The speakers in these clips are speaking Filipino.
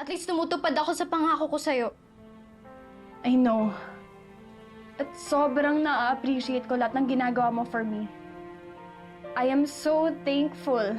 At least tumutupad ako sa pangako ko sa'yo. I know. At sobrang na-appreciate ko lahat ng ginagawa mo for me. I am so thankful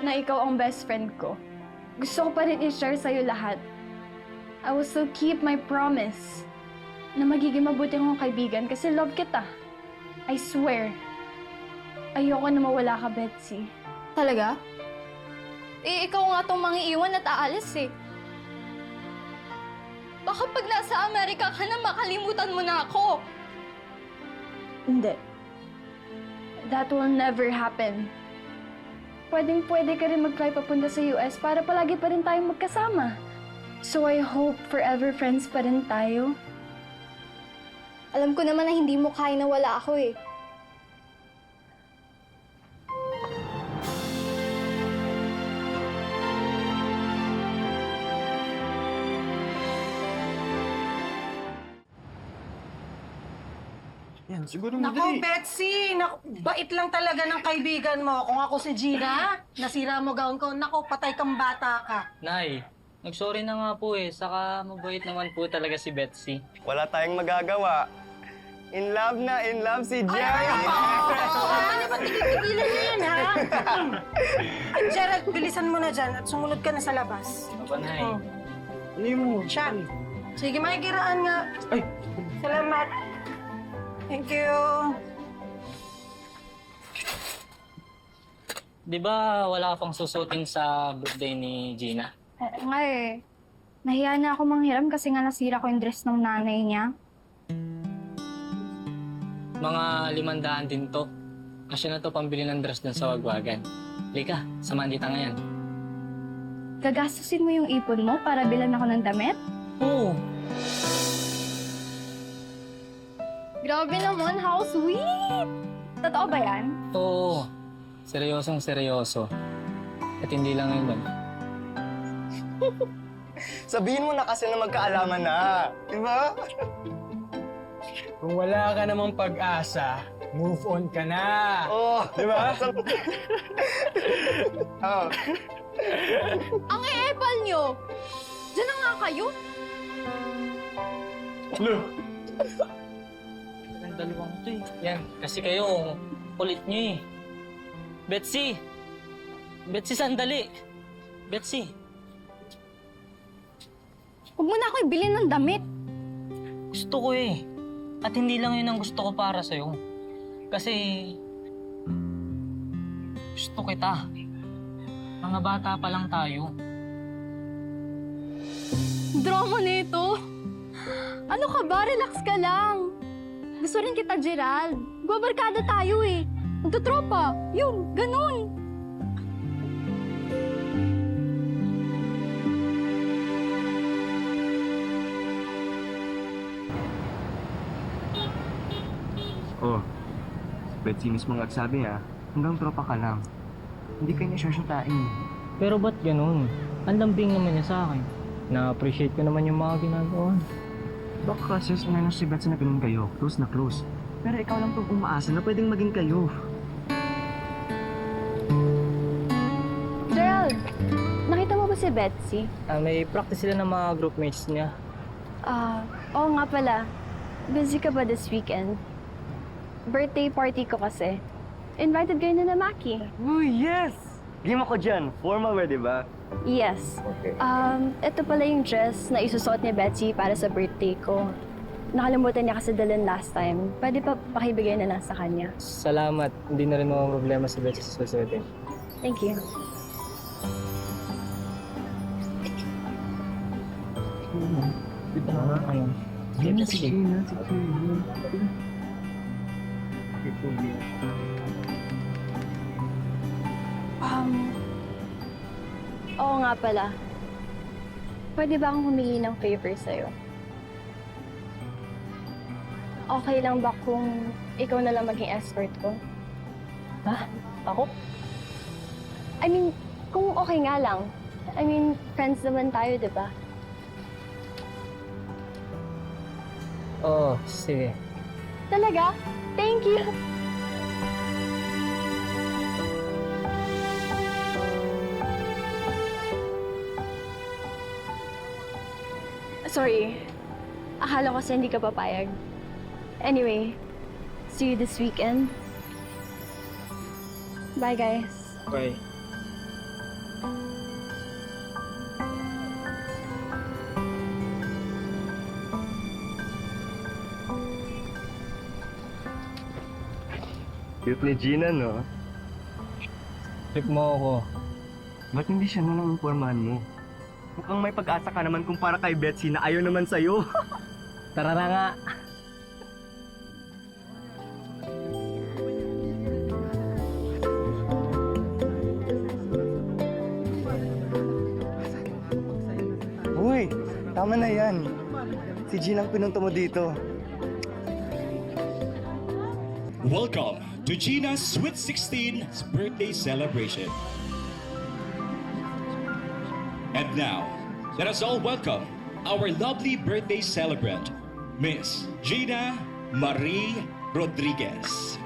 na ikaw ang best friend ko. Gusto ko pa rin i-share sa'yo lahat. I will still keep my promise na magiging mabuti akong kaibigan kasi love kita. I swear. Ayoko na mawala ka, Betsy. Talaga? Eh, ikaw nga tong mangiiwan at aalis eh. Baka pag nasa Amerika ka na, makalimutan mo na ako. Hindi. That will never happen. Pwedeng-pwede ka rin mag-fly papunta sa US para palagi pa rin tayong magkasama. So I hope forever friends pa rin tayo. Alam ko naman na hindi mo kaya na wala ako eh. Yan, siguro Naku, madali. Betsy! Naku, bait lang talaga ng kaibigan mo. Kung ako si Gina, nasira mo gown ko, naku, patay kang bata ka. Nay, nagsorry na nga po eh. Saka mabait naman po talaga si Betsy. Wala tayong magagawa. In love si Jerry. Ano ba tigil-tigilan niyo yan, ha? At Gerald, bilisan mo na dyan at sumunod ka na sa labas. Aba, Nay. Oh. Ano mo? Siya. Sige, makikiraan nga. Ay! Salamat. Thank you. Di ba wala ka pang susutin sa birthday ni Gina? Oo nga eh. Nahiya na ako manghiram kasi nga nasira ko yung dress ng nanay niya. Mga 500 din to. Kasya na to pambili ng dress dun sa wagwagan. Lika, samahan kita ngayon. Gagastusin mo yung ipon mo para bilan ako ng damit? Oo. Grabe naman, how sweet! Totoo ba yan? Oo. Seryosong seryoso. At hindi lang ngayon. Sabihin mo na kasi na magkaalaman na. Di ba? Kung wala ka namang pag-asa, move on ka na. Oh, di ba? Oh. Ang e-epal nyo! Diyan na nga kayo! Ano? Ang dalawang to eh. Yan, kasi kayo, kulit nyo eh. Betsy! Betsy, sandali! Betsy! Huwag mo na ako ibilin ng damit. Gusto ko eh. At hindi lang yun ang gusto ko para sa'yo. Kasi... gusto kita. Mga bata pa lang tayo. Drama nito. Ano ka ba? Relax ka lang. Gusto rin kita, Gerald. Babarkada tayo eh. Magtutropa. Yung, ganun. Oh, Betsy mismo nagsabi hanggang tropa ka lang. Hindi kayo nasyasyatain. Pero ba't ganun? Ang lambing naman niya sa akin. Na-appreciate ko naman yung mga ginagawa. Baka kasi sanay na si Betsy na ganun kayo, close na close. Pero ikaw lang tong umaasa na pwedeng maging kayo. Gerald, nakita mo ba si Betsy? May practice sila ng mga groupmates niya. Oo nga pala. Busy ka ba this weekend? Birthday party ko kasi. Invited kayo na Maki. Oh, yes! Game ako dyan. Formal wear, di ba? Yes. Okay. Ito pala yung dress na isusuot ni Betsy para sa birthday ko. Nakalimutan niya kasi dalhin last time. Pwede pa pakibigay na lang sa kanya. Salamat. Hindi na rin mga problema si Betsy sa susuotin. Thank you. Ayun. Sige. Oo nga pala. Pwede ba akong humingi ng favor sa'yo? Okay lang ba kung ikaw na lang maging escort ko? Ha? Ako? I mean, kung okay nga lang. I mean, friends naman tayo, di ba? Oo, sige. Talaga? Thank you! Sorry. Akala ko kasi hindi ka papayag. Anyway, see you this weekend. Bye, guys. Okay. Cute ni Gina, no? Trip mo ako. Ba't hindi siya na lang impormahan mo? Mukhang may pag-asa ka naman kumpara kay Betsy na ayaw naman sa'yo. Tara na nga. Uy, tama na yan. Si Gina ang pinunta mo dito. Welcome to Gina's Sweet 16's birthday celebration. And now, let us all welcome our lovely birthday celebrant, Miss Gina Marie Rodriguez.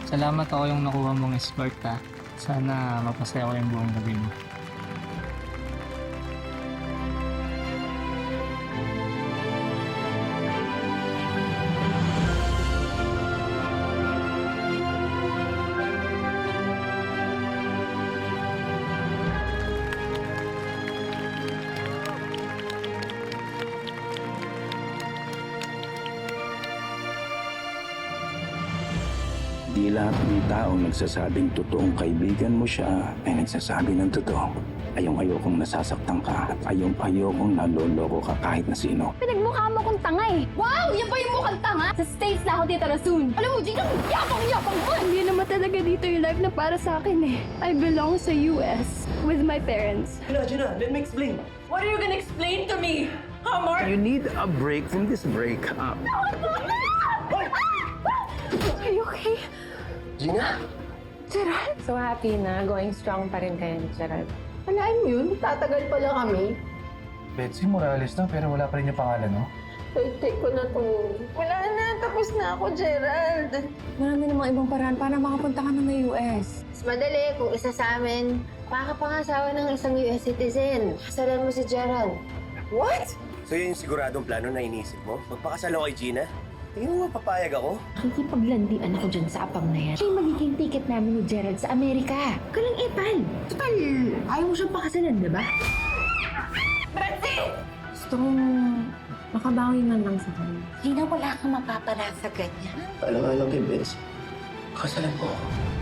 Salamat ako yung nakuha mong escort ha. Sana mapasaya ko yung buong gabi mo. Di lahat ng taong nagsasabing totoong kaibigan mo siya ay nagsasabi ng totoo. Ayong-ayokong nasasaktan ka at ayong-ayokong naloloko ka kahit na sino. Pinagmukha mo kong tanga eh. Wow! Yan pa yung mukhang tanga? Sa States na ako titira soon. Alam mo, Gina, yapang-yapang mo! Hindi naman talaga dito yung life na para sa akin eh. I belong sa US with my parents. Gina, let me explain. What are you gonna explain to me? Huh, Mark? You need a break from this breakup. Are you okay? Gina? Gerald? So happy na going strong pa rin kayo ni Gerald. Alam mo yun, tatagal pala kami. Betsy, Morales na pero wala pa rin yung pangalan, no? Take ko na to. Wala na, tapos na ako, Gerald. Marami namang ibang paraan para makapunta ka na US. Mas madali kung isa sa amin, makapangasawa ng isang US citizen. Kasalan mo si Gerald. What? So yun yung siguradong plano na inisip mo? Magpakasal ako kay Gina? Tingin mo ba papayag ako? Nakikipaglandian ako dyan sa apang na yan. Siya yung magiging ticket namin ni Gerald sa Amerika. Kalang ipal. Total, ayaw mo siyang pakasalan, di ba? Gusto kong makabawi man lang sa kanya. Gina, wala kang mapapala sa ganyan. Alang-alang kay Betsy. Kasalan ko ako.